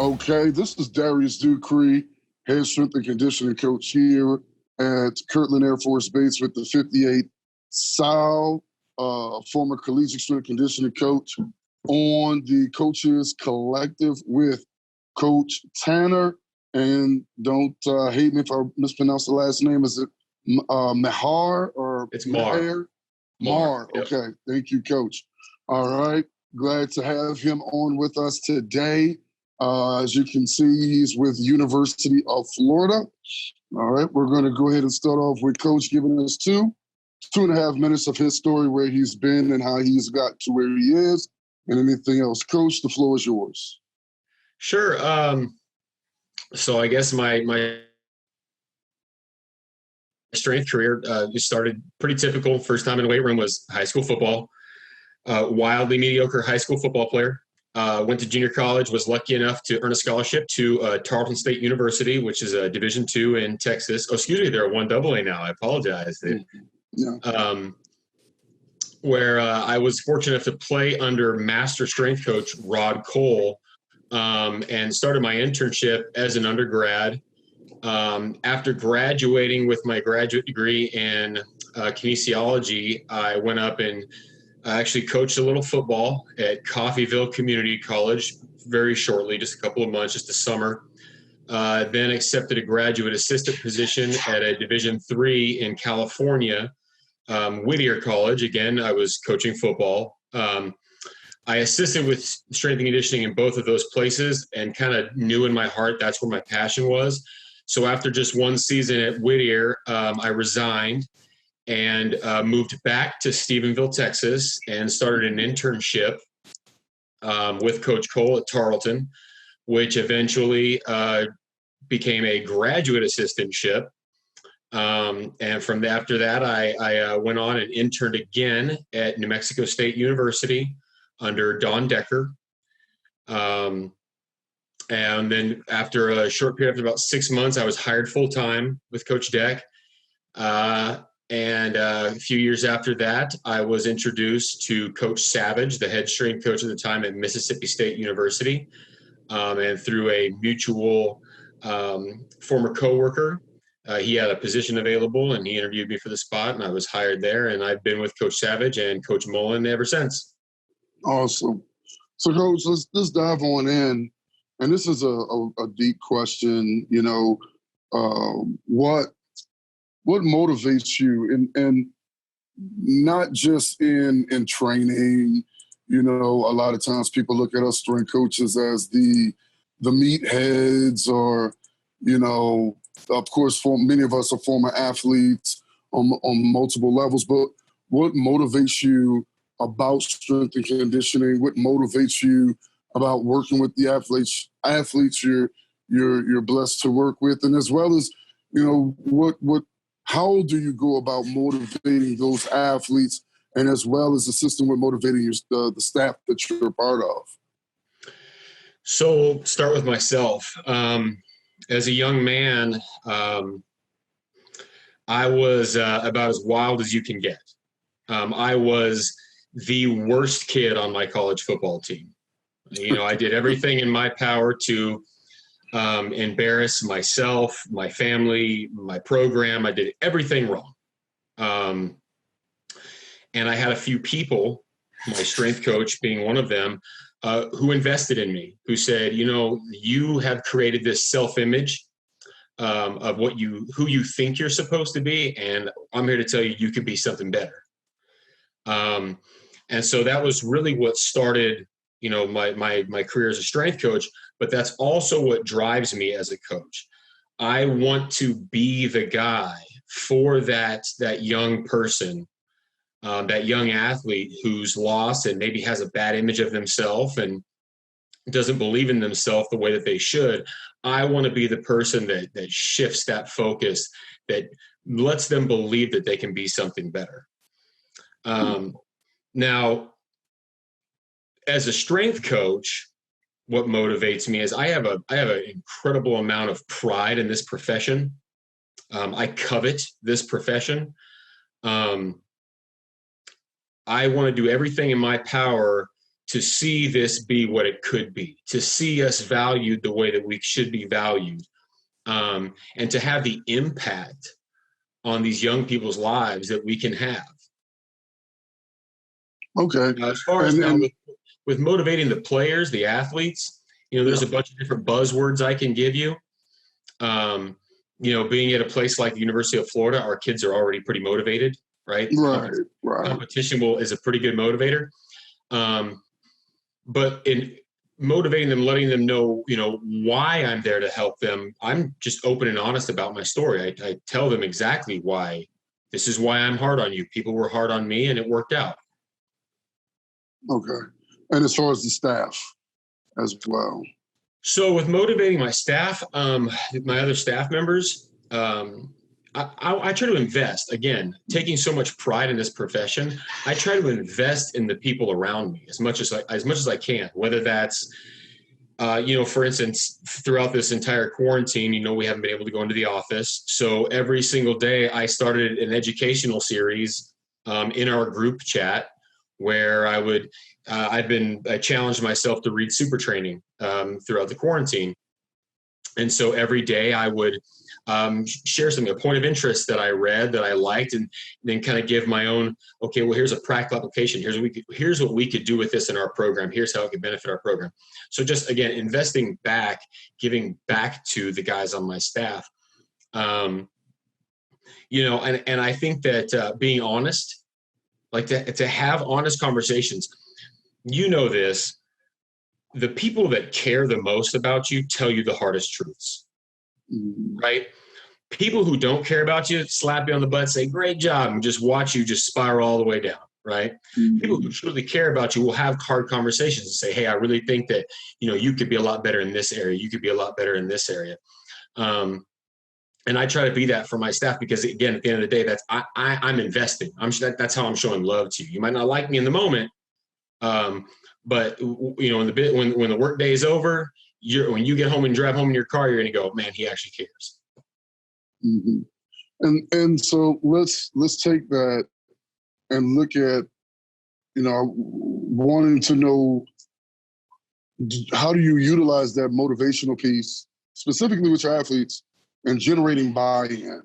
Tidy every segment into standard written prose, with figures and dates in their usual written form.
Okay, this is Darius Ducré, head strength and conditioning coach here at Kirtland Air Force Base with the 58 Sal, former collegiate strength and conditioning coach, on the Coaches Collective with Coach Tanner. And don't hate me if I mispronounce the last name. Is it Maher or it's Maher? Maher. Yep. Okay, thank you, Coach. All right, glad to have him on with us today. As you can see, he's with University of Florida. All right, we're going to go ahead and start off with Coach giving us two and a half minutes of his story, where he's been and how he's got to where he is, and anything else. Coach, the floor is yours. Sure. So I guess my strength career just started pretty typical. First time in the weight room was high school football. Wildly mediocre high school football player. Went to junior college, was lucky enough to earn a scholarship to Tarleton State University, which is a Division II in Texas. Oh, excuse me, they're a 1AA now. I apologize. Yeah. Where I was fortunate enough to play under master strength coach Rod Cole, and started my internship as an undergrad. After graduating with my graduate degree in kinesiology, I went up and I actually coached a little football at Coffeyville Community College very shortly, just a couple of months, just a summer. Then accepted a graduate assistant position at a Division III in California, Whittier College. Again, I was coaching football. I assisted with strength and conditioning in both of those places and kind of knew in my heart that's where my passion was. So after just one season at Whittier, I resigned and moved back to Stephenville, Texas, and started an internship with Coach Cole at Tarleton, which eventually became a graduate assistantship. And from after that, I went on and interned again at New Mexico State University under Don Decker. And then after a short period, after about 6 months, I was hired full-time with Coach Deck. And a few years after that, I was introduced to Coach Savage, the head strength coach at the time at Mississippi State University. And through a mutual former coworker, he had a position available and he interviewed me for the spot, and I was hired there. And I've been with Coach Savage and Coach Mullen ever since. Awesome. So, Coach, let's dive on in. And this is a deep question. You know, what motivates you, and not just in training. You know, a lot of times people look at us strength coaches as the meatheads, or, you know, of course, for many of us are former athletes on multiple levels. But what motivates you about strength and conditioning? What motivates you about working with the athletes you're blessed to work with, and as well as, you know, how do you go about motivating those athletes, and as well as assisting with motivating the staff that you're a part of? So start with myself. As a young man, I was about as wild as you can get. I was the worst kid on my college football team. You know, I did everything in my power to embarrass myself, my family, my program. I did everything wrong. And I had a few people, my strength coach being one of them, who invested in me, who said, you know, you have created this self-image of who you think you're supposed to be, and I'm here to tell you, you can be something better. And so that was really what started, you know, my career as a strength coach, but that's also what drives me as a coach. I want to be the guy for that young person, that young athlete who's lost and maybe has a bad image of themselves and doesn't believe in themselves the way that they should. I want to be the person that shifts that focus, that lets them believe that they can be something better. Now, as a strength coach, what motivates me is I have an incredible amount of pride in this profession. I covet this profession. I want to do everything in my power to see this be what it could be, to see us valued the way that we should be valued, and to have the impact on these young people's lives that we can have. Okay. As far as now with motivating the players, the athletes, there's a bunch of different buzzwords I can give you. Being at a place like the University of Florida, our kids are already pretty motivated, right? Right. Competition is a pretty good motivator. But in motivating them, letting them know, why I'm there to help them, I'm just open and honest about my story. I tell them exactly why. This is why I'm hard on you. People were hard on me, and it worked out. Okay. And as far as the staff as well? So with motivating my staff, my other staff members, I try to invest. Again, taking so much pride in this profession, I try to invest in the people around me as much as I can. Whether that's, for instance, throughout this entire quarantine, we haven't been able to go into the office. So every single day, I started an educational series in our group chat where I challenged myself to read super training throughout the quarantine. And so every day I would share something, a point of interest that I read that I liked, and then kind of give my own, okay, well, here's a practical application. Here's what we could do with this in our program. Here's how it could benefit our program. So just, again, investing back, giving back to the guys on my staff. And I think that being honest, like to have honest conversations, this, the people that care the most about you tell you the hardest truths, right? People who don't care about you slap you on the butt, say, great job, and just watch you just spiral all the way down, right? Mm-hmm. People who truly care about you will have hard conversations and say, hey, I really think that, you could be a lot better in this area. You could be a lot better in this area. And I try to be that for my staff because, again, at the end of the day, that's I'm investing. That's how I'm showing love to you. You might not like me in the moment, but in the bit when the work day is over, when you get home and drive home in your car, you're going to go, man, he actually cares. Mm-hmm. And so let's take that and look at wanting to know, how do you utilize that motivational piece specifically with your athletes and generating buy-in,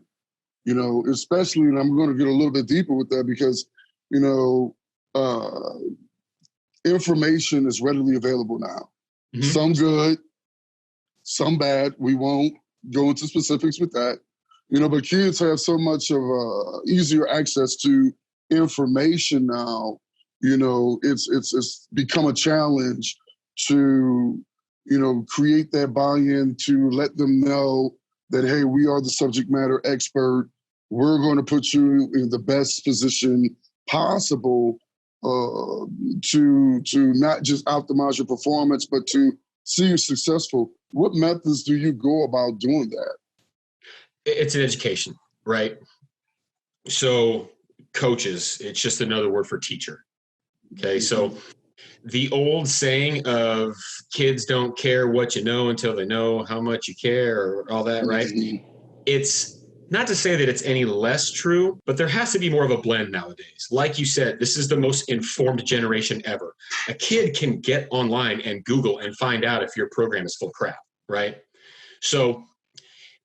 especially, and I'm going to get a little bit deeper with that because, information is readily available now. Mm-hmm. Some good, some bad. We won't go into specifics with that, but kids have so much of easier access to information now. It's become a challenge to, create that buy-in, to let them know that, hey, we are the subject matter expert. We're going to put you in the best position possible to not just optimize your performance, but to see you successful. What methods do you go about doing that? It's an education, right? So coaches, it's just another word for teacher. Okay, so the old saying of kids don't care what you know until they know how much you care, or all that, right? Mm-hmm. It's not to say that it's any less true, but there has to be more of a blend nowadays. Like you said, this is the most informed generation ever. A kid can get online and Google and find out if your program is full of crap, right? So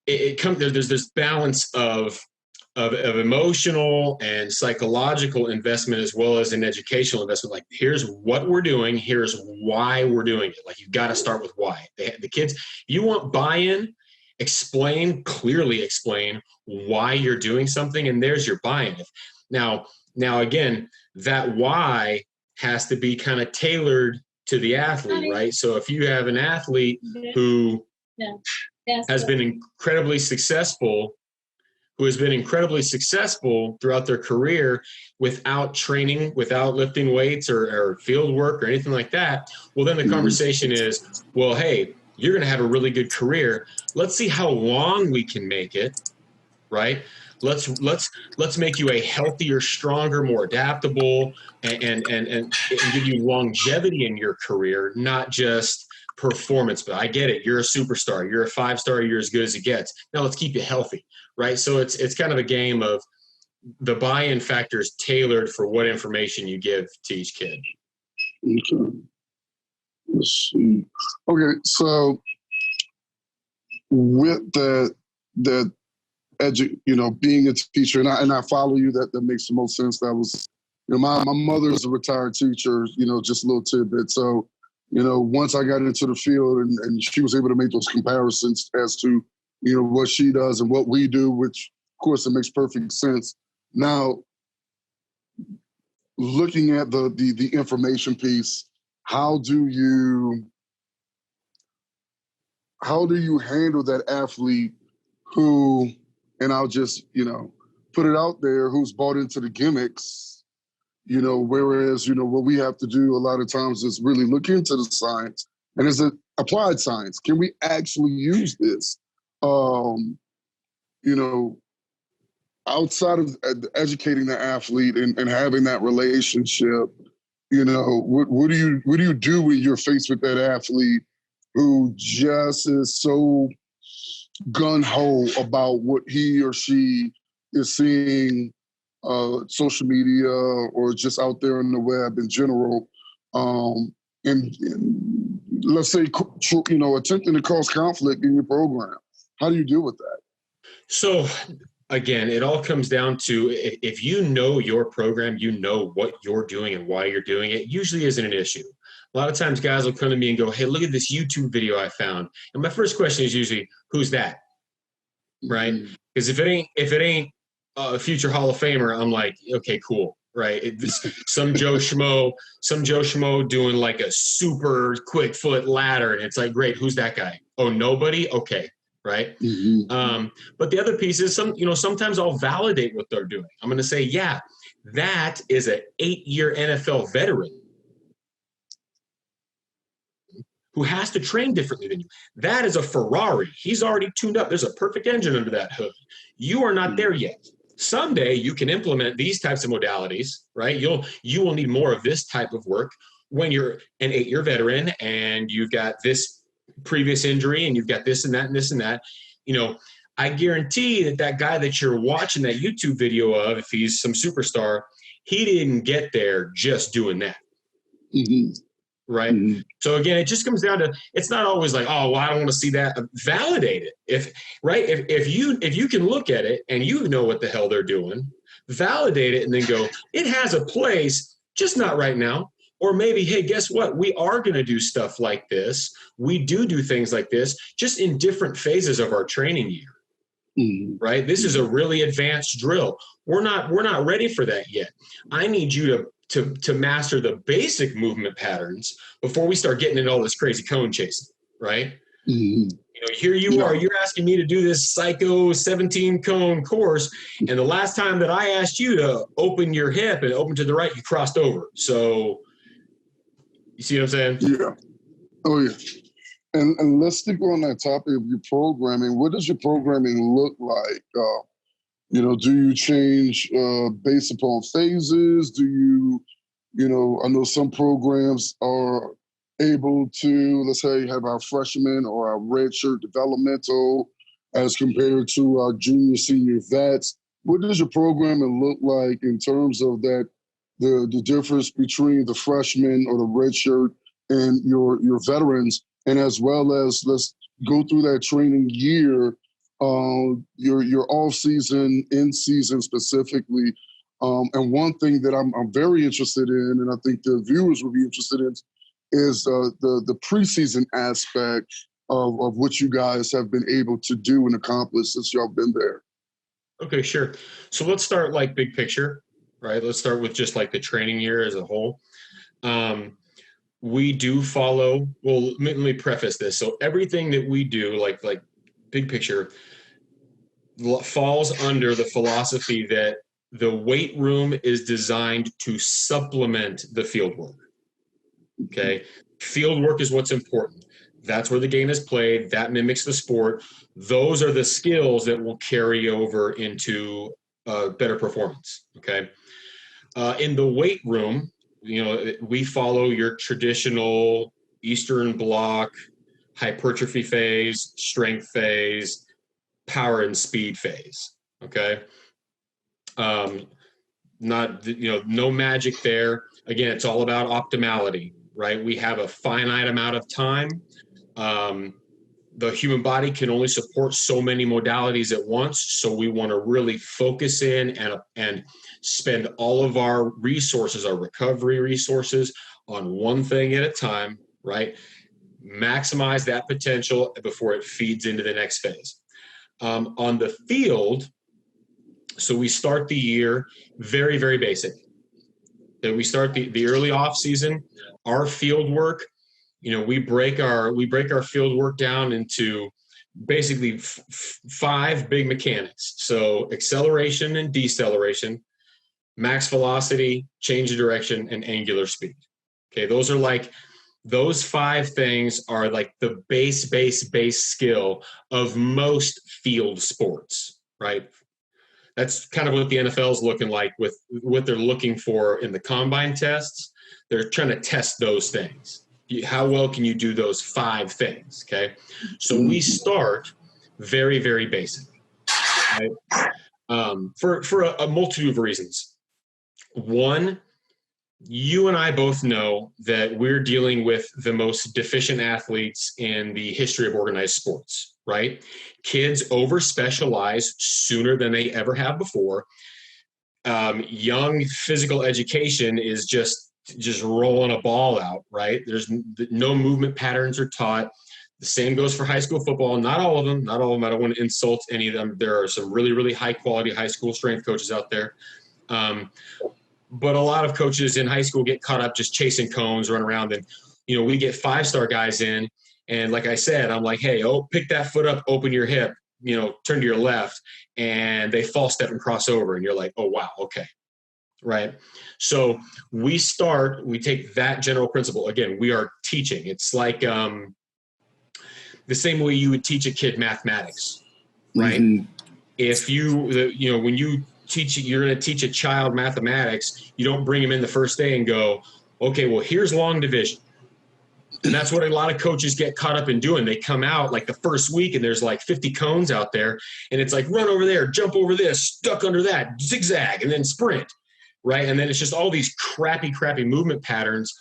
there's this balance of emotional and psychological investment as well as an educational investment. Like, here's what we're doing. Here's why we're doing it. Like, you've got to start with why. The kids, you want buy-in, clearly explain why you're doing something, and there's your buy-in. Now again, that why has to be kind of tailored to the athlete, right? So if you have an athlete who has been incredibly successful throughout their career without training, without lifting weights or field work or anything like that, well, then the conversation is, well, hey, you're going to have a really good career. Let's see how long we can make it, right? Let's make you a healthier, stronger, more adaptable, and give you longevity in your career, not just performance. But I get it. You're a superstar. You're a 5-star. You're as good as it gets. Now let's keep you healthy, right? So it's kind of a game of the buy-in factors tailored for what information you give to each kid. Okay. Let's see. Okay, so with being a teacher, and I follow you. That makes the most sense. That was, my mother is a retired teacher. Just a little tidbit. So, once I got into the field, and she was able to make those comparisons as to, what she does and what we do, which of course it makes perfect sense. Now, looking at the information piece, how do you handle that athlete who, and I'll just, put it out there, who's bought into the gimmicks, whereas, what we have to do a lot of times is really look into the science. And is it applied science? Can we actually use this? You know, Outside of educating the athlete and having that relationship, what do you do when you're faced with that athlete who just is so gun-ho about what he or she is seeing social media or just out there on the web in general, and let's say, attempting to cause conflict in your program? How do you deal with that? So again, it all comes down to if you know your program, you know what you're doing and why you're doing it, usually isn't an issue. A lot of times guys will come to me and go, hey, look at this YouTube video I found. And my first question is usually, who's that? Right? Because if it ain't a future Hall of Famer, I'm like, okay, cool. Right. Some Joe Schmo doing like a super quick foot ladder. And it's like, great. Who's that guy? Oh, nobody. Okay. Right. But the other piece is sometimes I'll validate what they're doing. I'm going to say, yeah, that is an 8-year NFL veteran who has to train differently than you. That is a Ferrari. He's already tuned up. There's a perfect engine under that hood. You are not there yet. Someday you can implement these types of modalities, right? You will need more of this type of work when you're an 8-year veteran and you've got this previous injury and you've got this and that and this and that. I guarantee that guy that you're watching that YouTube video of, if he's some superstar, he didn't get there just doing that. Right. So again, it just comes down to, it's not always like, oh, well, I don't want to see that. Validate it. If you can look at it and you know what the hell they're doing, validate it and then go, it has a place, just not right now. Or maybe, hey, guess what? We are going to do stuff like this. We do things like this, just in different phases of our training year. Right. This is a really advanced drill. We're not ready for that yet. I need you to master the basic movement patterns before we start getting into all this crazy cone chasing, right? Here you are, you're asking me to do this psycho 17 cone course. And the last time that I asked you to open your hip and open to the right, you crossed over. So you see what I'm saying? Yeah. Oh, yeah. And let's stick on that topic of your programming. What does your programming look like? Do you change based upon phases? Do you, I know some programs are able to, let's say, have our freshmen or our redshirt developmental as compared to our junior, senior vets. What does your programming look like in terms of that, the difference between the freshmen or the redshirt and your veterans, and as well as let's go through that training year, your off season, in season specifically. And one thing that I'm very interested in, and I think the viewers will be interested in, is the preseason aspect of what you guys have been able to do and accomplish since y'all been there. Okay, sure. So let's start like big picture, right? Let's start with just like the training year as a whole. We do follow, well, let me preface this. So everything that we do, like big picture, falls under the philosophy that the weight room is designed to supplement the field work. Okay. Field work is what's important. That's where the game is played. That mimics the sport. Those are the skills that will carry over into better performance. Okay. In the weight room, we follow your traditional Eastern Bloc hypertrophy phase, strength phase, power and speed phase. Okay. No magic there. Again, it's all about optimality. right? We have a finite amount of time. The human body can only support so many modalities at once. So we want to really focus in and spend all of our resources, our recovery resources, on one thing at a time, right? Maximize that potential before it feeds into the next phase. On the field, so we start the year very, very basic. That we start the early off season, our field work, we break our field work down into basically five big mechanics. So acceleration and deceleration, max velocity, change of direction, and angular speed. Okay, those five things are like the base skill of most field sports, right? That's kind of what the NFL is looking like with what they're looking for in the combine tests. They're trying to test those things. How well can you do those five things? Okay. So we start very, very basic, right? For a multitude of reasons. One, you and I both know that we're dealing with the most deficient athletes in the history of organized sports, right? Kids over-specialize sooner than they ever have before. Young physical education is just rolling a ball out, right? There's no movement patterns are taught. The same goes for high school football. Not all of them. I don't want to insult any of them. There are some really, really high-quality high school strength coaches out there. But a lot of coaches in high school get caught up just chasing cones, run around. And, we get 5-star guys in. And like I said, I'm like, hey, pick that foot up, open your hip, turn to your left. And they false step and cross over. And you're like, oh, wow, okay. Right. So we take that general principle. Again, we are teaching. It's like the same way you would teach a kid mathematics, right? Mm-hmm. If when you you're going to teach a child mathematics, you don't bring them in the first day and go, okay, well, here's long division. And that's what a lot of coaches get caught up in doing. They come out like the first week and there's like 50 cones out there and it's like run over there, jump over this, duck under that, zigzag, and then sprint, right? And then it's just all these crappy movement patterns.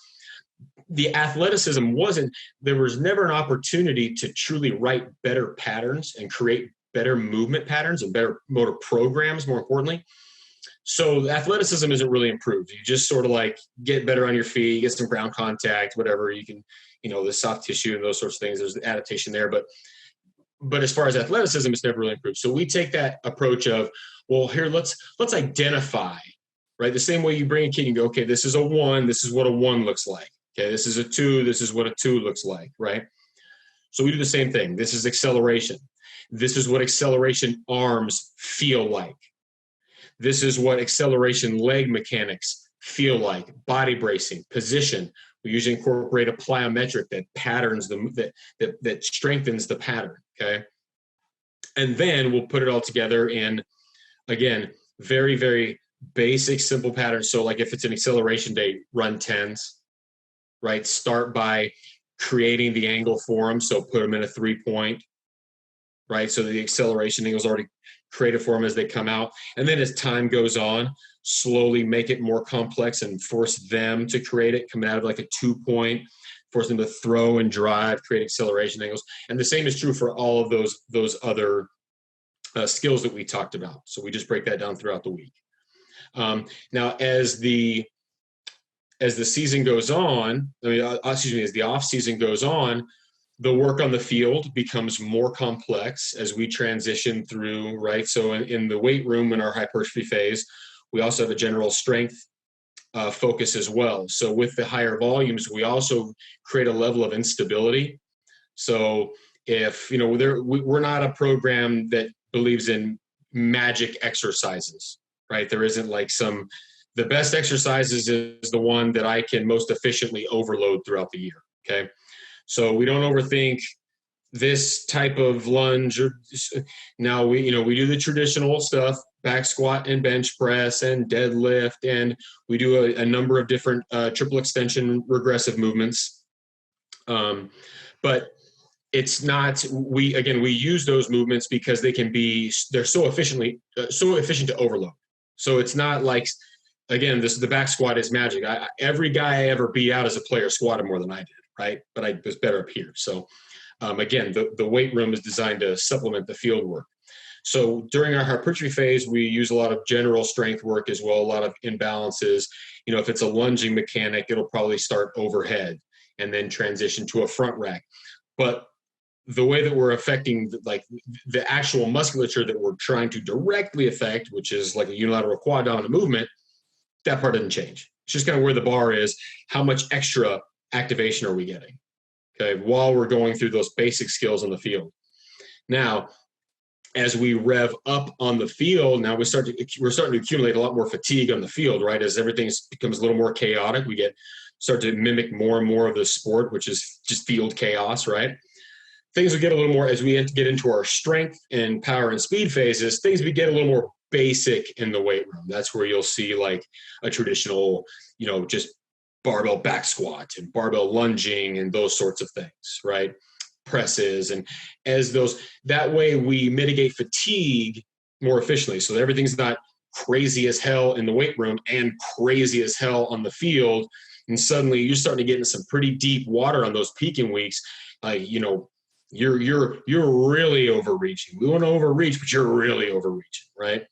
The athleticism there was never an opportunity to truly write better patterns and create better movement patterns and better motor programs, more importantly. So athleticism isn't really improved. You just sort of like get better on your feet, get some ground contact, whatever you can, the soft tissue and those sorts of things. There's adaptation there. But as far as athleticism, it's never really improved. So we take that approach of, well, here, let's identify, right? The same way you bring a kid and go, okay, this is a 1, this is what a 1 looks like. Okay, this is a 2, this is what a 2 looks like, right? So we do the same thing. This is acceleration. This is what acceleration arms feel like. This is what acceleration leg mechanics feel like. Body bracing, position. We usually incorporate a plyometric that patterns that strengthens the pattern. Okay, and then we'll put it all together in, again, very, very basic, simple patterns. So, like if it's an acceleration day, run 10s. Right. Start by creating the angle for them. So put them in a 3-point. Right. So the acceleration angle is already created for them as they come out. And then as time goes on, slowly make it more complex and force them to create it, coming out of like a 2-point, force them to throw and drive, create acceleration angles. And the same is true for all of those other skills that we talked about. So we just break that down throughout the week. Now, as the season goes on, as the off season goes on, the work on the field becomes more complex as we transition through, right? So in the weight room in our hypertrophy phase, we also have a general strength focus as well. So with the higher volumes, we also create a level of instability. So if, we're not a program that believes in magic exercises, right? There isn't like the best exercises is the one that I can most efficiently overload throughout the year. Okay. So we don't overthink this type of lunge. Now we do the traditional stuff, back squat and bench press and deadlift. And we do a number of different triple extension regressive movements. But it's not, we use those movements because they're so efficient to overload. So it's not like again, the back squat is magic. Every guy I ever beat out as a player squatted more than I did, right? But I was better up here. So again, the weight room is designed to supplement the field work. So during our hypertrophy phase, we use a lot of general strength work as well, a lot of imbalances. You know, if it's a lunging mechanic, it'll probably start overhead and then transition to a front rack. But the way that we're affecting like the actual musculature that we're trying to directly affect, which is like a unilateral quad dominant movement, that part doesn't change. It's just kind of where the bar is. How much extra activation are we getting? Okay, while we're going through those basic skills on the field. Now, as we rev up on the field, now we're starting to accumulate a lot more fatigue on the field, right? As everything becomes a little more chaotic, we start to mimic more and more of the sport, which is just field chaos, right? Things will get a little more, as we get into our strength and power and speed phases, things we get a little more basic in the weight room. That's where you'll see like a traditional, you know, just barbell back squat and barbell lunging and those sorts of things, right? Presses, and that way we mitigate fatigue more efficiently. So that everything's not crazy as hell in the weight room and crazy as hell on the field. And suddenly you're starting to get into some pretty deep water on those peaking weeks. You know, you're really overreaching. We want to overreach, but you're really overreaching, right?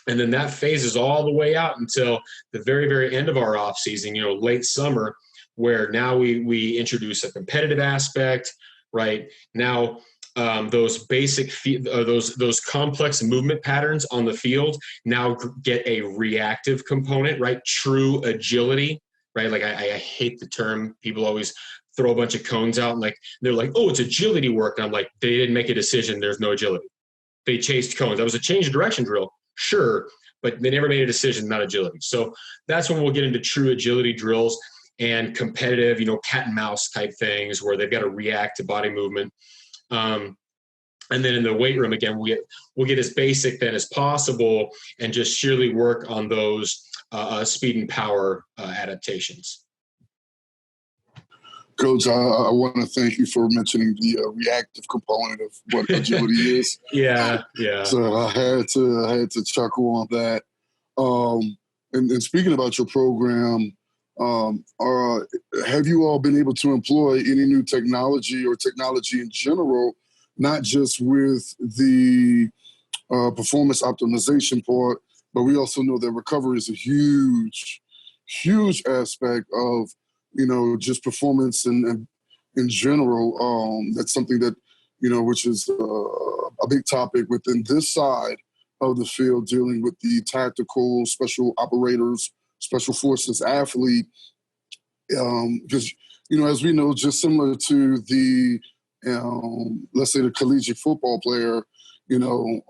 And then that phases all the way out until the very, very end of our off season, you know, late summer, where now we introduce a competitive aspect. Right now, those basic those complex movement patterns on the field now get a reactive component, right? True agility, right? Like I hate the term. People always throw a bunch of cones out and like they're like, oh, it's agility work. And I'm like, they didn't make a decision. There's no agility. They chased cones. That was a change of direction drill, sure, but they never made a decision, not agility. So that's when we'll get into true agility drills and competitive, you know, cat and mouse type things where they've got to react to body movement. And then in the weight room, again, we'll get as basic then as possible and just sheerly work on those speed and power adaptations. Coach, I want to thank you for mentioning the reactive component of what agility is. Yeah. So I had to chuckle on that. And speaking about your program, have you all been able to employ any new technology or technology in general, not just with the performance optimization part, but we also know that recovery is a huge aspect of, you know, just performance and in general. That's something that, you know, which is a big topic within this side of the field, dealing with the tactical special operators, special forces athlete, because, you know, as we know, just similar to the, let's say the collegiate football player, you know,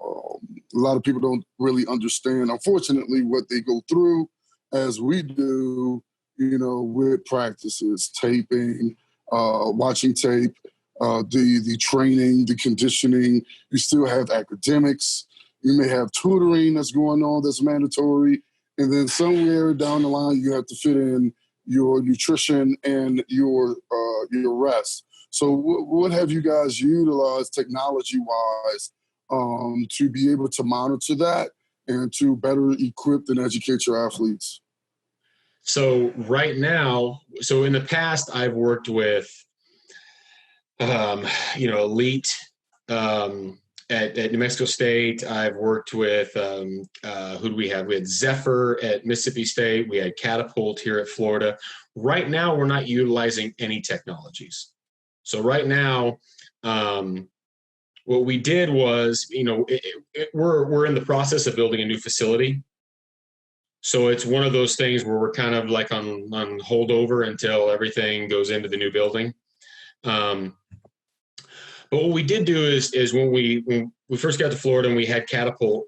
a lot of people don't really understand, unfortunately, what they go through as we do, you know, with practices, taping, watching tape, the training, the conditioning. You still have academics. You may have tutoring that's going on that's mandatory. And then somewhere down the line, you have to fit in your nutrition and your rest. So what have you guys utilized technology-wise to be able to monitor that and to better equip and educate your athletes? So right now, so in the past, I've worked with, you know, elite at New Mexico State. I've worked with, who do we have? We had Zephyr at Mississippi State. We had Catapult here at Florida. Right now, we're not utilizing any technologies. So right now, what we did was, you know, we're in the process of building a new facility. So it's one of those things where we're kind of like on holdover until everything goes into the new building. But what we did do is when we first got to Florida and we had Catapult,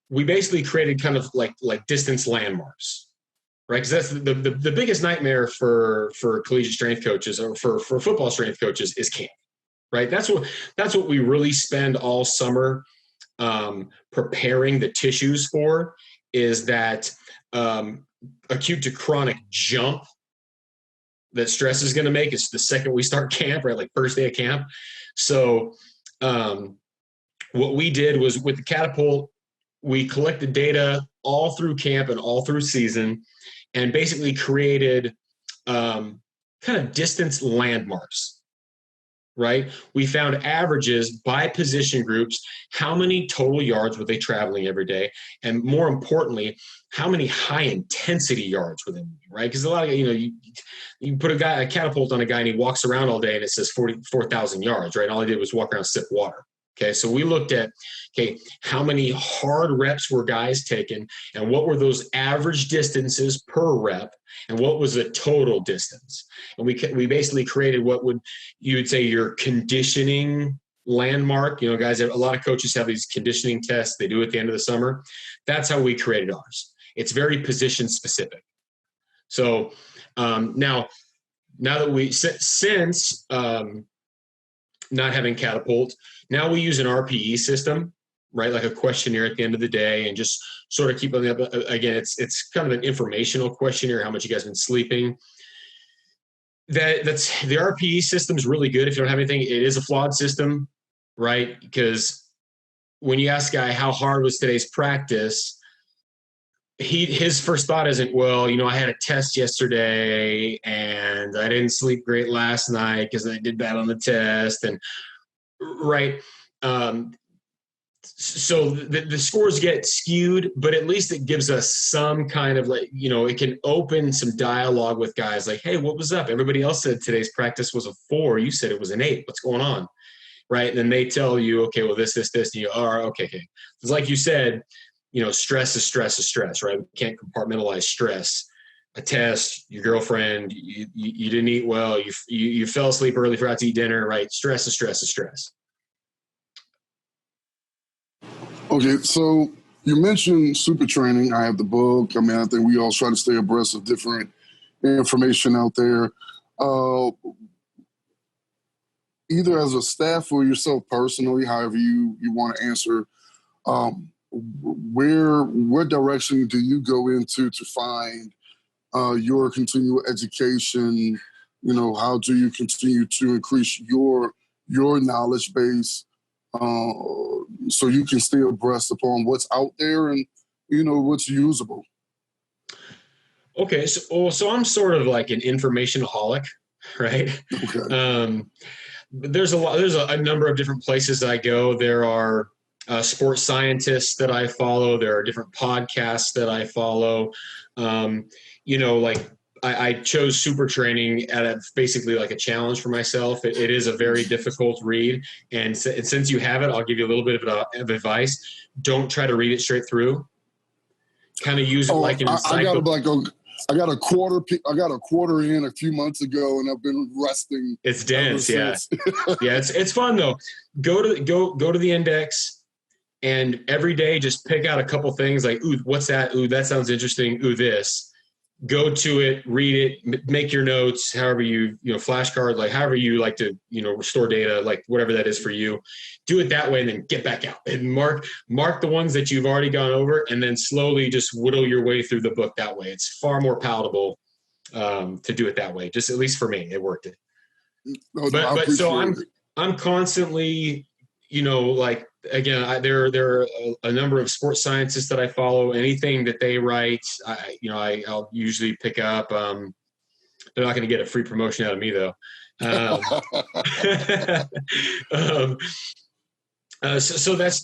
we basically created kind of like distance landmarks, right? Because that's the biggest nightmare for collegiate strength coaches or for football strength coaches is camp, right? That's what we really spend all summer preparing the tissues for, is that acute to chronic jump that stress is going to make. It's the second we start camp, right? Like first day of camp. So what we did was with the Catapult, we collected data all through camp and all through season, and basically created kind of distance landmarks, right? We found averages by position groups, how many total yards were they traveling every day, and more importantly, how many high intensity yards were they moving, right? Because a lot of, you put a catapult on a guy and he walks around all day and it says 44,000 yards, right? All he did was walk around and sip water. Okay, so we looked at, how many hard reps were guys taking, and what were those average distances per rep, and what was the total distance? And we basically created what you would say your conditioning landmark. Guys, a lot of coaches have these conditioning tests they do at the end of the summer. That's how we created ours. It's very position specific. So now that since not having catapult, now we use an RPE system, right? Like a questionnaire at the end of the day, and just sort of keep on up. Again, it's kind of an informational questionnaire. How much you guys been sleeping? That's the RPE system is really good. If you don't have anything, it is a flawed system, right? Because when you ask a guy how hard was today's practice, his first thought isn't, well, I had a test yesterday and I didn't sleep great last night because I did bad on the test, and right. So the scores get skewed, but at least it gives us some kind of it can open some dialogue with guys like, hey, what was up? Everybody else said today's practice was a 4. You said it was an 8. What's going on? Right. And then they tell you, okay, well, this, and you are okay. It's like you said, stress is stress, right? We can't compartmentalize stress. A test, your girlfriend, you didn't eat well, you fell asleep early, forgot to eat dinner, right? Stress is stress. Okay, so you mentioned super training. I have the book. I think we all try to stay abreast of different information out there. Either as a staff or yourself personally, however you want to answer, what direction do you go into to find your continual education? How do you continue to increase your knowledge base so you can stay abreast upon what's out there and what's usable? Okay, so I'm sort of like an informationaholic, right? Okay. There's a number of different places I go. There are sports scientists that I follow. There are different podcasts that I follow. I chose super training at basically like a challenge for myself. It is a very difficult read. And since you have it, I'll give you a little bit of advice. Don't try to read it straight through. Kind of use it like an encyclopedia. I got a quarter in a few months ago, and I've been resting. It's dense, yeah. Yeah, it's fun though. Go to the index, and every day just pick out a couple things like, ooh, what's that? Ooh, that sounds interesting. Ooh, this. Go to it, read it, make your notes, however flashcard, like however you like to, store data, like whatever that is for you. Do it that way, and then get back out and mark the ones that you've already gone over, and then slowly just whittle your way through the book that way. It's far more palatable to do it that way. Just at least for me, it worked. But so I'm constantly, again, there are a number of sports scientists that I follow. Anything that they write, I'll usually pick up. They're not going to get a free promotion out of me though. So that's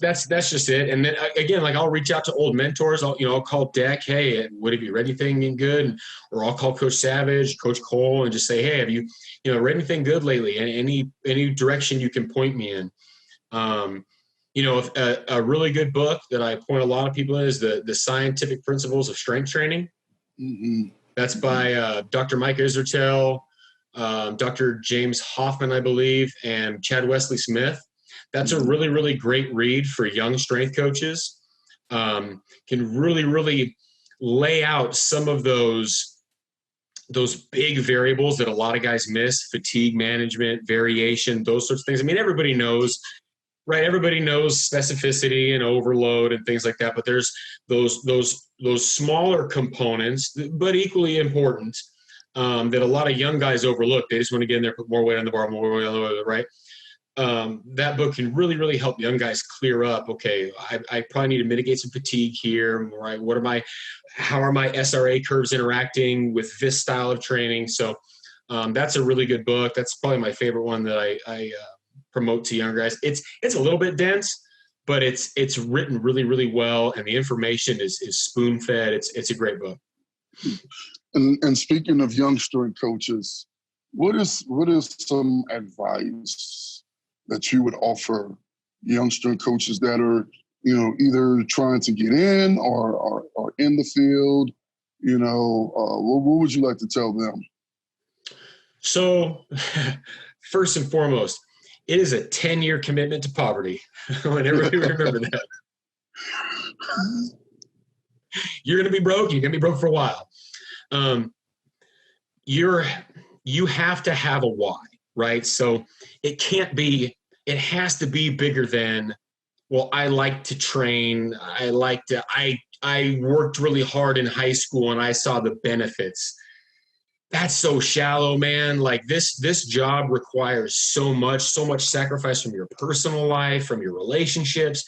just it. And then again, like I'll reach out to old mentors. I'll call Deck. Hey, what have you read anything good? Or I'll call Coach Savage, Coach Cole, and just say, hey, have you read anything good lately? Any direction you can point me in? A really good book that I point a lot of people in is the Scientific Principles of Strength Training. Mm-hmm. That's by Dr. Mike Israetel, Dr. James Hoffman, I believe, and Chad Wesley Smith. That's a really, really great read for young strength coaches. Can really, really lay out some of those big variables that a lot of guys miss: fatigue management, variation, those sorts of things. I mean, everybody knows, right? Everybody knows specificity and overload and things like that. But there's those smaller components, but equally important, that a lot of young guys overlook. They just want to get in there, put more weight on the bar, right? that book can really, really help young guys clear up. Okay, I probably need to mitigate some fatigue here, right? How are my SRA curves interacting with this style of training? So that's a really good book. That's probably my favorite one that I promote to young guys. It's a little bit dense, but it's written really, really well, and the information is spoon fed. It's a great book. And speaking of young strength coaches, what is some advice that you would offer young strength coaches that are, either trying to get in or in the field? What would you like to tell them? So first and foremost, it is a 10-year commitment to poverty. I want everybody to remember that. You're going to be broke. You're going to be broke for a while. You have to have a why, right? So it has to be bigger than, well, I like to train. I worked really hard in high school and I saw the benefits. That's so shallow, man. Like this job requires so much sacrifice from your personal life, from your relationships.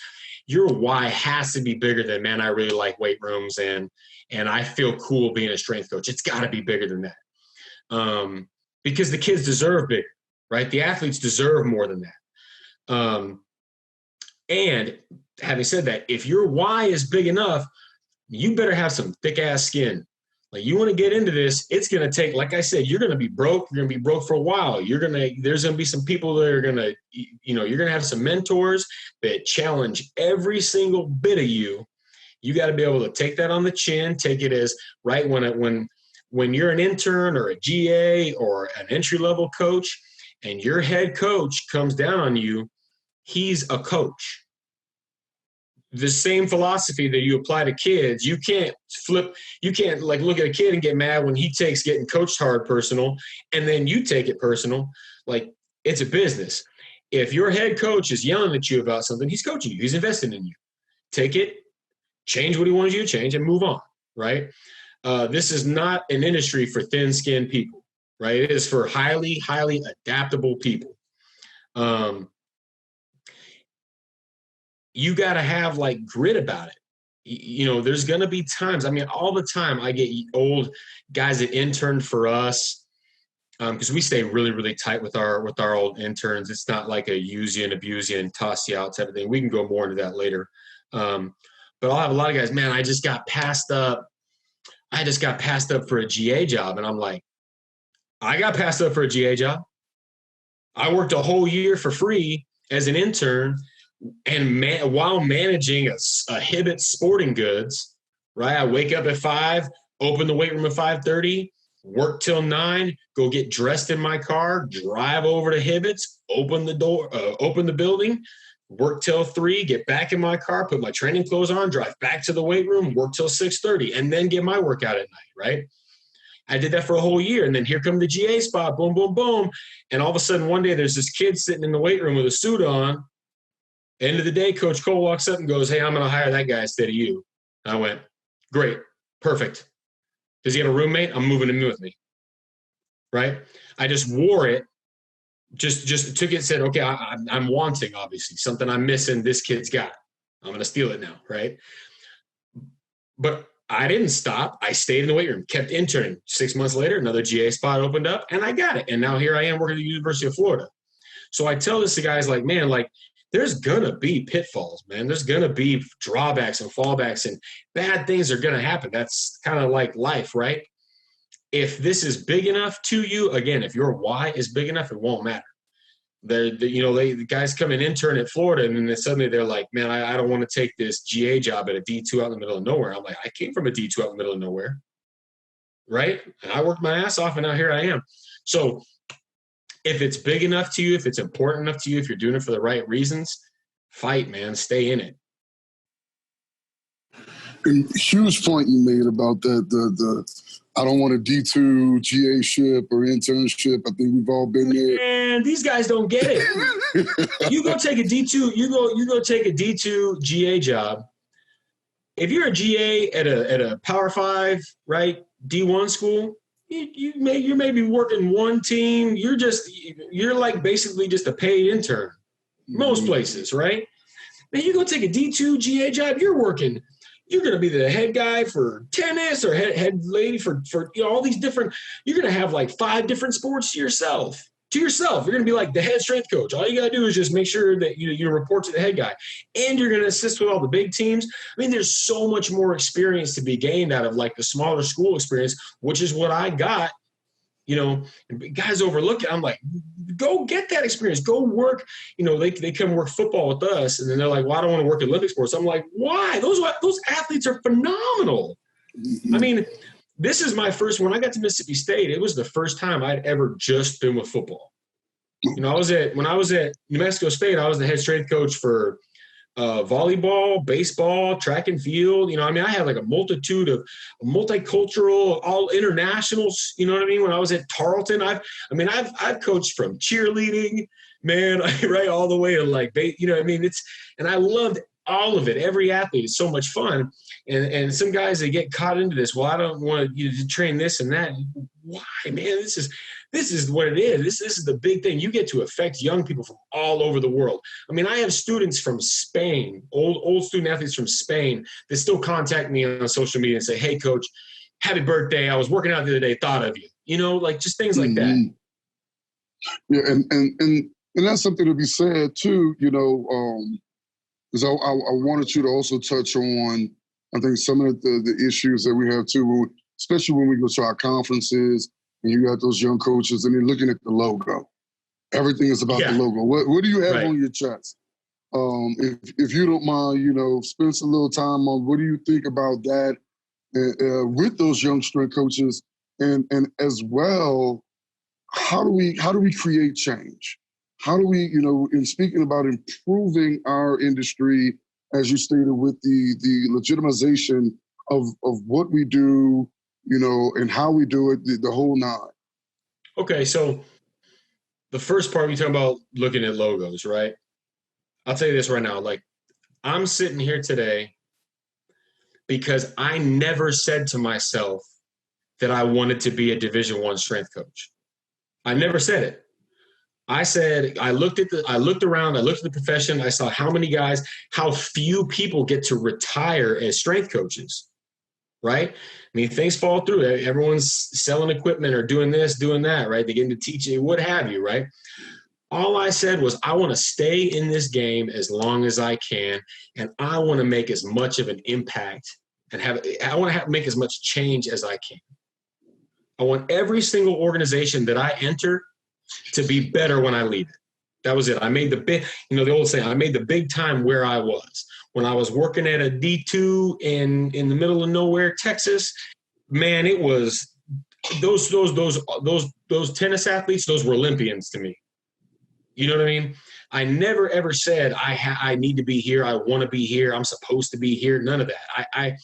Your why has to be bigger than, man, I really like weight rooms and I feel cool being a strength coach. It's got to be bigger than that. Because the kids deserve bigger, right? The athletes deserve more than that. And having said that, if your why is big enough, you better have some thick ass skin. Like, you want to get into this, it's going to take, like I said, you're going to be broke. You're going to be broke for a while. There's going to be some people that are going to, you're going to have some mentors that challenge every single bit of you. You got to be able to take that on the chin, take it as, right, when you're an intern or a GA or an entry-level coach and your head coach comes down on you, he's a coach. The same philosophy that you apply to kids, you can't like look at a kid and get mad when he takes getting coached hard personal, and then you take it personal. Like, it's a business. If your head coach is yelling at you about something, he's coaching you. He's investing in you. Take it, change what he wants you to change, and move on, right? This is not an industry for thin-skinned people, right? It is for highly, highly adaptable people. You got to have like grit about it. There's going to be times, all the time I get old guys that interned for us, because we stay really, really tight with our old interns. It's not like a use you and abuse you and toss you out type of thing. We can go more into that later. But I'll have a lot of guys, man, I just got passed up for a GA job. And I'm like, I got passed up for a GA job. I worked a whole year for free as an intern, and while managing a Hibbett Sporting Goods, right? I wake up at 5, open the weight room at 5:30, work till 9, go get dressed in my car, drive over to Hibbett's, open the door, open the building, work till 3, get back in my car, put my training clothes on, drive back to the weight room, work till 6:30, and then get my workout at night, right? I did that for a whole year, and then here come the GA spot, boom, boom, boom, and all of a sudden one day there's this kid sitting in the weight room with a suit on. End of the day, Coach Cole walks up and goes, "Hey, I'm going to hire that guy instead of you." And I went, "Great, perfect. Does he have a roommate? I'm moving him with me." Right? I just wore it. Just took it and said, okay, I'm wanting, obviously. Something I'm missing, this kid's got. I'm going to steal it now, right? But I didn't stop. I stayed in the weight room, kept interning. 6 months later, another GA spot opened up, and I got it. And now here I am working at the University of Florida. So I tell this to guys like, man, like, there's going to be pitfalls, man. There's going to be drawbacks and fallbacks, and bad things are going to happen. That's kind of like life, right? If this is big enough to you, again, if your why is big enough, it won't matter. The guys come and intern at Florida, and then suddenly they're like, man, I don't want to take this GA job at a D2 out in the middle of nowhere. I'm like, I came from a D2 out in the middle of nowhere, right? And I worked my ass off, and now here I am. So if it's big enough to you, if it's important enough to you, if you're doing it for the right reasons, fight, man. Stay in it. And huge point you made about the I don't want a D2 GA-ship or internship. I think we've all been there. Man, these guys don't get it. You go take a D2, you go take a D2 GA job. If you're a GA at a Power 5, right, D1 school, you're maybe working one team. You're like basically just a paid intern. Most places, right? Man, you go take a D2GA job, you're going to be the head guy for tennis or head lady for all these different, you're going to have like 5 different sports to yourself. You're going to be like the head strength coach. All you got to do is just make sure that you report to the head guy, and you're going to assist with all the big teams. I mean, there's so much more experience to be gained out of like the smaller school experience, which is what I got. Guys overlook it. I'm like, go get that experience. Go work. They come work football with us, and then they're like, well, I don't want to work Olympic sports. I'm like, why? Those athletes are phenomenal. I mean, this is my first. When I got to Mississippi State, it was the first time I'd ever just been with football. When I was at New Mexico State, I was the head strength coach for volleyball, baseball, track and field. I had like a multitude of multicultural, all internationals. You know what I mean? When I was at Tarleton, I've coached from cheerleading, man, right, all the way to like, and I loved all of it. Every athlete is so much fun. And some guys, they get caught into this. Well, I don't want you to train this and that. Why, man? This is what it is. This is the big thing. You get to affect young people from all over the world. I mean, I have students from Spain, old student athletes from Spain that still contact me on social media and say, hey, coach, happy birthday. I was working out the other day, thought of you. Like just things like that. Yeah, and that's something to be said too, because I wanted you to also touch on, I think, some of the issues that we have too, especially when we go to our conferences and you got those young coaches and they're looking at the logo. Everything is about the logo. What do you have on your chest? If you don't mind, spend some little time on what do you think about that with those young strength coaches, and as well, how do we create change? How do we, in speaking about improving our industry, as you stated, with the legitimization of what we do, and how we do it, the whole nine. Okay, so the first part we talk about looking at logos, right? I'll tell you this right now. Like, I'm sitting here today because I never said to myself that I wanted to be a Division I strength coach. I never said it. I said, I looked around, I looked at the profession, I saw how few people get to retire as strength coaches, right? I mean, things fall through. Everyone's selling equipment or doing this, doing that, right? They get into teaching, what have you, right? All I said was, I want to stay in this game as long as I can, and I want to make as much of an impact and I want to make as much change as I can. I want every single organization that I enter to be better when I leave it. That was it. I made the big, the old saying, I made the big time where I was. When I was working at a D2 in the middle of nowhere, Texas, man, it was those tennis athletes, those were Olympians to me. You know what I mean? I never ever said I need to be here. I want to be here. I'm supposed to be here. None of that.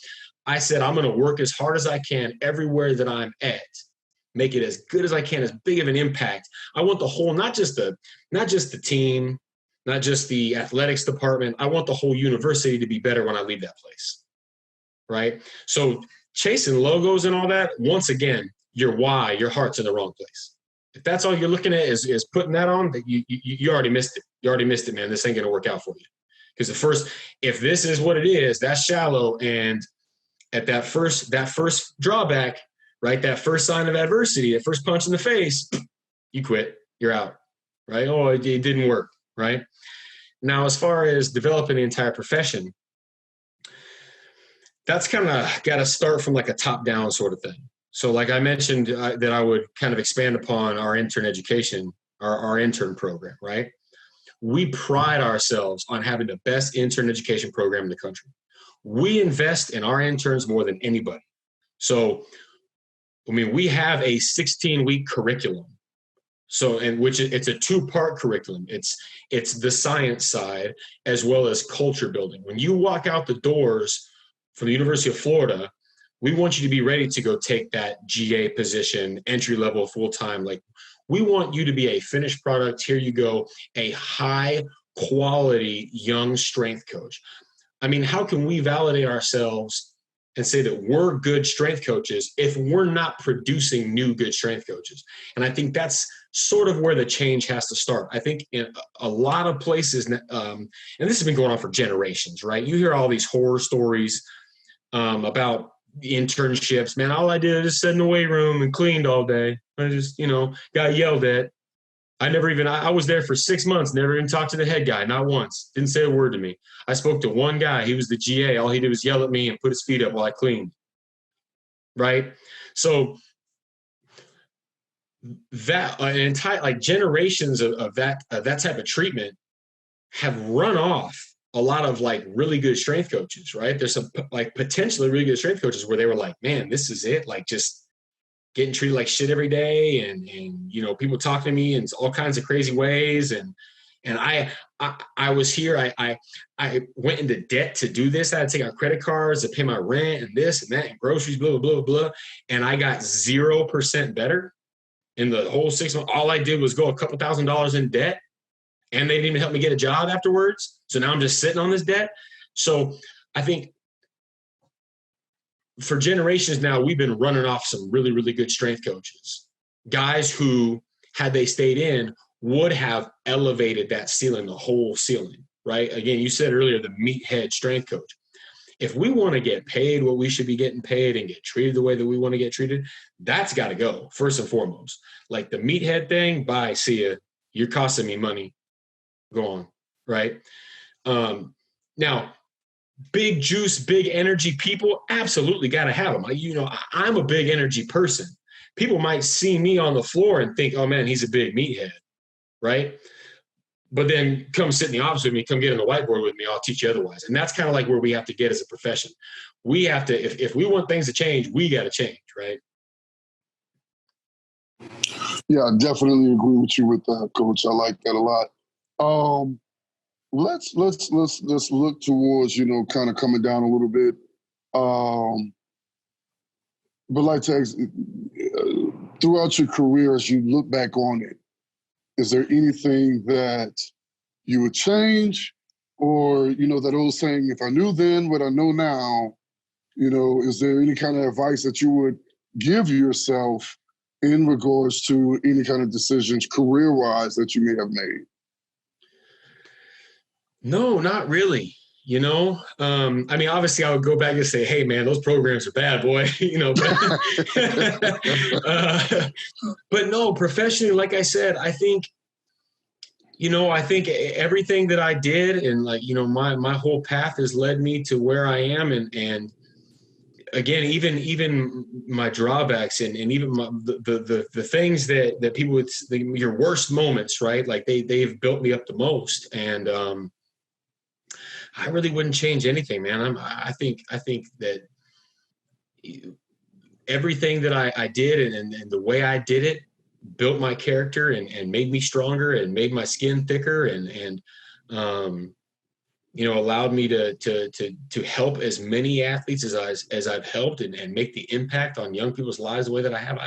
I said I'm going to work as hard as I can everywhere that I'm at. Make it as good as I can, as big of an impact. I want the whole, not just the team, not just the athletics department. I want the whole university to be better when I leave that place, right? So chasing logos and all that, once again, your why, your heart's in the wrong place. If that's all you're looking at is putting that on, you already missed it. You already missed it, man. This ain't going to work out for you. Because if this is what it is, that's shallow. And at that first drawback, right, that first sign of adversity, that first punch in the face, you quit. You're out, right? Oh, it didn't work, right? Now, as far as developing the entire profession, that's kind of got to start from like a top-down sort of thing. So like I mentioned that I would kind of expand upon our intern education, our intern program, right? We pride ourselves on having the best intern education program in the country. We invest in our interns more than anybody. So, I mean, we have a 16-week curriculum. So, and which it's a 2-part curriculum. It's the science side as well as culture building. When you walk out the doors from the University of Florida, we want you to be ready to go take that GA position, entry level, full-time. Like, we want you to be a finished product. Here you go, a high quality young strength coach. I mean, how can we validate ourselves and say that we're good strength coaches if we're not producing new good strength coaches. And I think that's sort of where the change has to start. I think in a lot of places, and this has been going on for generations, right? You hear all these horror stories about internships. Man, all I did is sit in the weight room and cleaned all day. I just, got yelled at. I was there for 6 months, never even talked to the head guy, not once. Didn't say a word to me. I spoke to one guy. He was the GA. All he did was yell at me and put his feet up while I cleaned. Right? So that an entire generations of that type of treatment have run off a lot of really good strength coaches, right? There's some potentially really good strength coaches where they were like, man, this is it. Just getting treated like shit every day, and people talking to me in all kinds of crazy ways, and I was here. I went into debt to do this. I had to take out credit cards to pay my rent and this and that and groceries, blah blah blah blah. And I got 0% better in the whole 6 months. All I did was go a couple $1,000s in debt, and they didn't even help me get a job afterwards. So now I'm just sitting on this debt. So I think for generations now, we've been running off some really, really good strength coaches, guys who, had they stayed in, would have elevated that ceiling, the whole ceiling, right? Again, you said earlier, the meathead strength coach. If we want to get paid what we should be getting paid and get treated the way that we want to get treated, that's got to go first and foremost. Like the meathead thing, bye, see ya. You're costing me money. Go on, right? Now, big juice, big energy people, absolutely got to have them. I'm a big energy person. People might see me on the floor and think, oh man, he's a big meathead, right? But then come sit in the office with me, come get on the whiteboard with me, I'll teach you otherwise. And that's kind of where we have to get as a profession. We have to, if we want things to change, we got to change, right? Yeah, I definitely agree with you with that, Coach. I like that a lot. Let's look towards, kind of coming down a little bit. But like to ask, throughout your career, as you look back on it, is there anything that you would change? Or, that old saying, if I knew then what I know now, is there any kind of advice that you would give yourself in regards to any kind of decisions career-wise that you may have made? No, not really. Obviously I would go back and say, hey man, those programs are bad, boy, but no, professionally, like I said, I think everything that I did and my whole path has led me to where I am. And again, even my drawbacks and even the things that people would, your worst moments, right? They've built me up the most. And, I really wouldn't change anything, man. I think that everything that I did and the way I did it built my character and made me stronger and made my skin thicker and allowed me to help as many athletes as I've helped and make the impact on young people's lives the way that I have.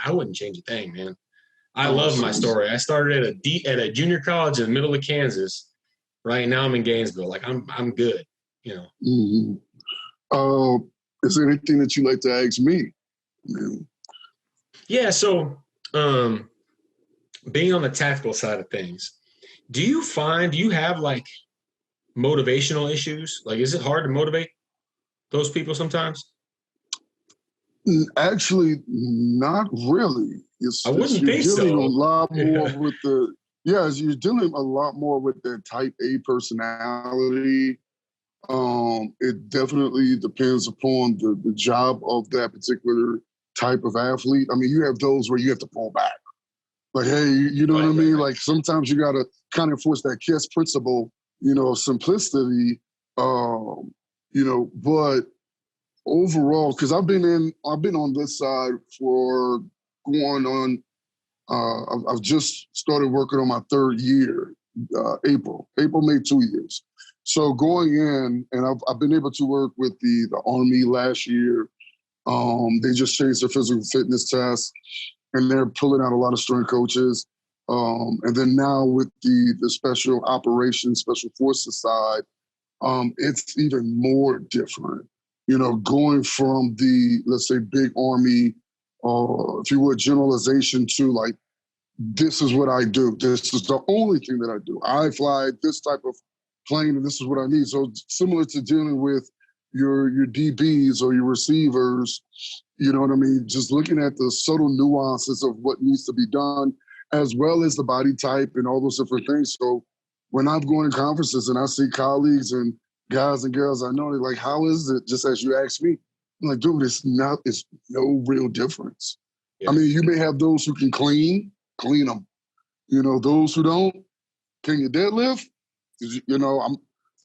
I wouldn't change a thing, man. I love my story. I started at a junior college in the middle of Kansas. Right now I'm in Gainesville. I'm good, Mm-hmm. Is there anything that you'd like to ask me? Yeah. So, being on the tactical side of things, do you have motivational issues? Is it hard to motivate those people sometimes? Actually, not really. I wouldn't think so. You're dealing a lot more with you're dealing a lot more with the type A personality. It definitely depends upon the job of that particular type of athlete. You have those where you have to pull back. Hey, you know what I mean? Right. Sometimes you got to kind of enforce that KISS principle, of simplicity, but overall, because I've been on this side for going on, I've just started working on my third year, April made 2 years. So going in, and I've been able to work with the Army last year. They just changed their physical fitness test, and they're pulling out a lot of strength coaches. And then now with the special operations, special forces side, it's even more different. going from the, let's say, big Army, or if you would, generalization to like, this is what I do. This is the only thing that I do. I fly this type of plane, and this is what I need. So similar to dealing with your DBs or your receivers, you know what I mean? Just looking at the subtle nuances of what needs to be done, as well as the body type and all those different things. So when I'm going to conferences and I see colleagues and guys and girls I know, they're like, how is it? Just as you asked me, I'm like, dude, it's no real difference. Yeah. I mean, you may have those who can clean them. Those who don't, can you deadlift? I'm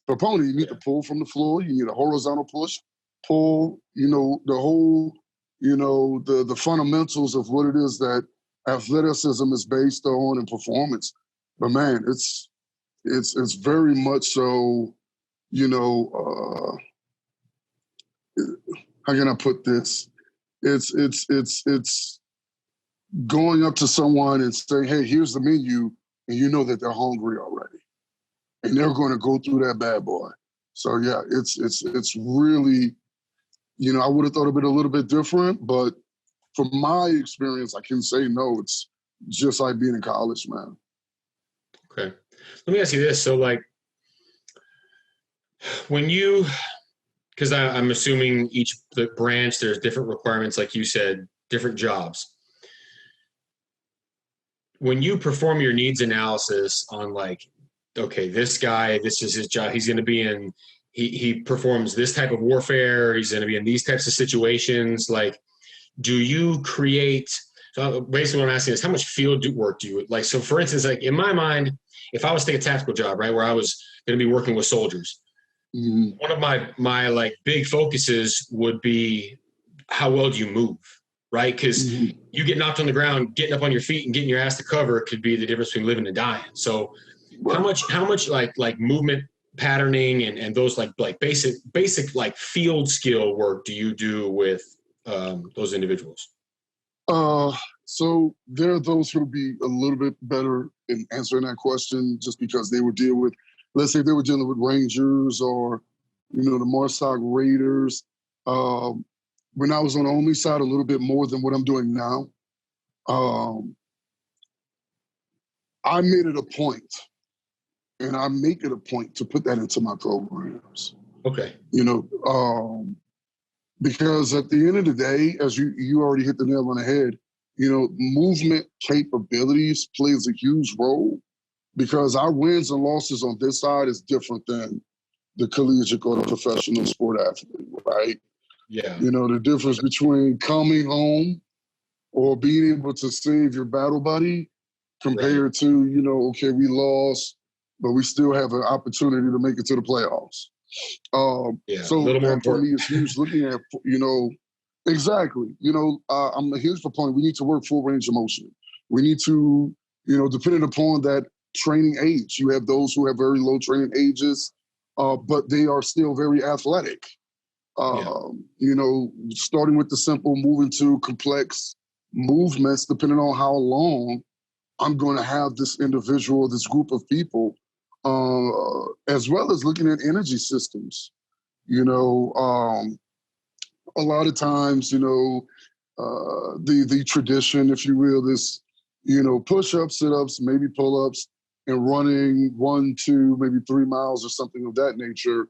proponent. You need to pull from the floor. You need a horizontal push, pull, the whole, the fundamentals of what it is that athleticism is based on and performance. But man, it's very much so, how can I put this? It's going up to someone and saying, hey, here's the menu, and you know that they're hungry already. And they're going to go through that bad boy. So yeah, it's really, I would have thought of it a little bit different, but from my experience, I can say no, it's just like being in college, man. Okay. Let me ask you this. So like, because I'm assuming each branch, there's different requirements, like you said, different jobs. When you perform your needs analysis on like, okay, this guy, this is his job, he's going to be in, he performs this type of warfare, he's going to be in these types of situations, like, do you create, so basically what I'm asking is how much field work do you, like, so for instance, like in my mind, if I was to take a tactical job, right, where I was going to be working with soldiers, one of my like big focuses would be how well do you move, right? Because you get knocked on the ground, getting up on your feet and getting your ass to cover could be the difference between living and dying. So how much like movement patterning and those like basic like field skill work do you do with those individuals? So there are those who will be a little bit better in answering that question just because they would deal with, let's say they were dealing with Rangers or, the Marstock Raiders. When I was on the only side, a little bit more than what I'm doing now. I made it a point, and I make it a point to put that into my programs. Okay. Because at the end of the day, as you already hit the nail on the head, movement capabilities plays a huge role because our wins and losses on this side is different than the collegiate or the professional sport athlete, right? Yeah. The difference between coming home or being able to save your battle buddy compared to, okay, we lost, but we still have an opportunity to make it to the playoffs. So a little more for me, it's huge looking at, exactly. I'm a huge proponent. We need to work full range of motion. We need to, depending upon that training age, you have those who have very low training ages, but they are still very athletic. Starting with the simple, moving to complex movements, depending on how long I'm going to have this individual, this group of people, as well as looking at energy systems. A lot of times, the tradition, if you will, this, push-ups, sit-ups, maybe pull-ups, and running 1, 2, maybe 3 miles or something of that nature,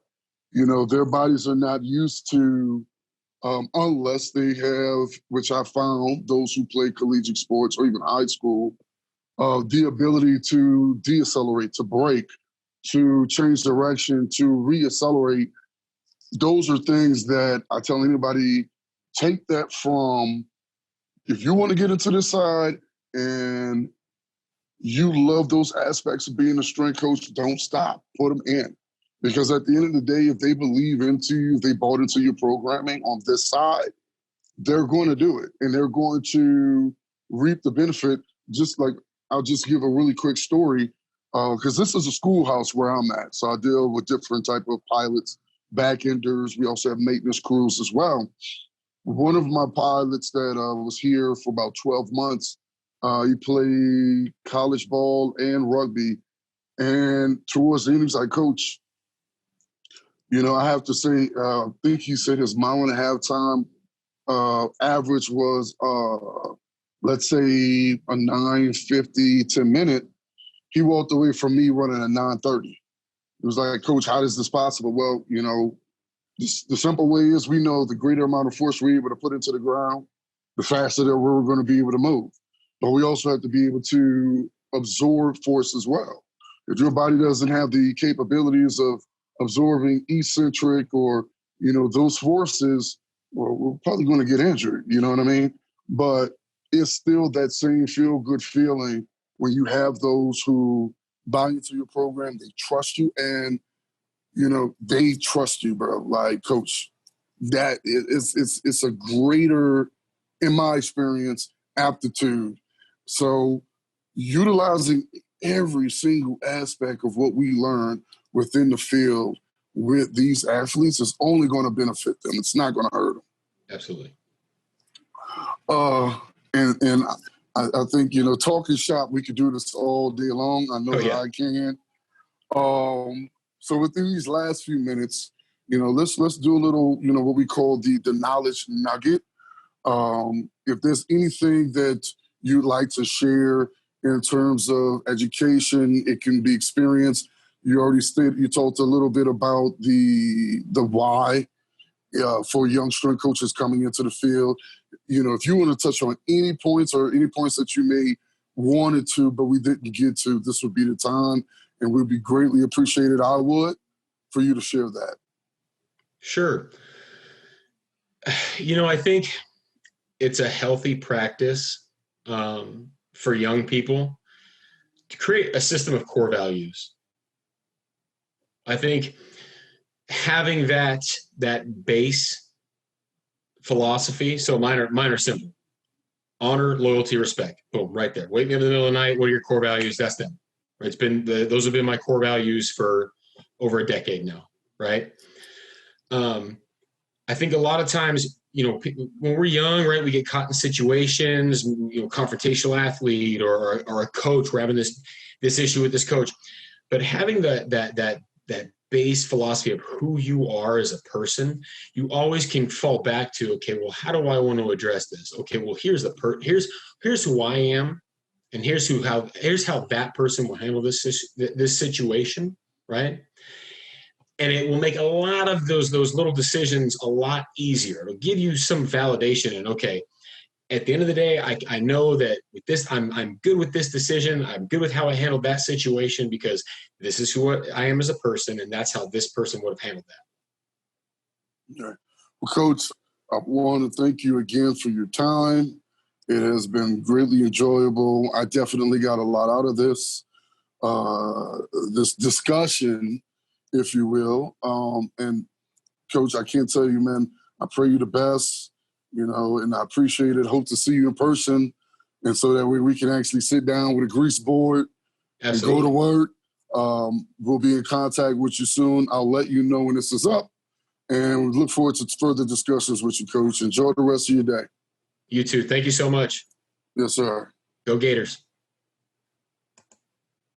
their bodies are not used to, unless they have, which I found, those who play collegiate sports or even high school, the ability to deaccelerate, to brake, to change direction, to reaccelerate. Those are things that I tell anybody, take that from, if you want to get into this side and you love those aspects of being a strength coach, don't stop, put them in. Because at the end of the day, if they believe into you, if they bought into your programming on this side, they're going to do it. And they're going to reap the benefit. Just like, I'll just give a really quick story, because this is a schoolhouse where I'm at. So I deal with different type of pilots, back-enders. We also have maintenance crews as well. One of my pilots that was here for about 12 months, he played college ball and rugby. And towards the end, he was like, Coach, I have to say, I think he said his mile and a half time average was, let's say, a 9:50 to minute. He walked away from me running a 9:30. It was like, Coach, how is this possible? Well, the simple way is we know the greater amount of force we're able to put into the ground, the faster that we're going to be able to move. But we also have to be able to absorb force as well. If your body doesn't have the capabilities of absorbing eccentric or, those forces, well, we're probably going to get injured, you know what I mean? But it's still that same feel-good feeling when you have those who buy into your program, they trust you, and, they trust you, bro. Like, Coach, that it's a greater, in my experience, aptitude. So utilizing every single aspect of what we learn within the field with these athletes is only going to benefit them. It's not going to hurt them. Absolutely. And I think, talking shop, we could do this all day long. I know that I can. So within these last few minutes, let's do a little, what we call the knowledge nugget. If there's anything that you'd like to share in terms of education, it can be experience. You talked a little bit about the why for young strength coaches coming into the field. If you want to touch on any points that you may wanted to, but we didn't get to, this would be the time, and would be greatly appreciated. I would, for you to share that. Sure. I think it's a healthy practice for young people to create a system of core values. I think having that base philosophy, so mine are simple. Honor, loyalty, respect. Boom, right there. Wake me up in the middle of the night. What are your core values? That's them. It's been those have been my core values for over a decade now, right? I think a lot of times, when we're young, right, we get caught in situations, confrontational athlete or a coach. We're having this issue with this coach, but having that base philosophy of who you are as a person, you always can fall back to, okay, well, how do I want to address this? Okay, well, here's who I am, and here's how that person will handle this situation, right? And it will make a lot of those little decisions a lot easier. It'll give you some validation. And okay, at the end of the day, I know that with this, I'm good with this decision. I'm good with how I handled that situation because this is who I am as a person, and that's how this person would have handled that. Okay. Well, Coach, I want to thank you again for your time. It has been greatly enjoyable. I definitely got a lot out of this discussion, if you will. And Coach, I can't tell you, man, I pray you the best, and I appreciate it. Hope to see you in person. And so that way we can actually sit down with a grease board and go to work. We'll be in contact with you soon. I'll let you know when this is up. And we look forward to further discussions with you, Coach. Enjoy the rest of your day. You too. Thank you so much. Yes, sir. Go Gators.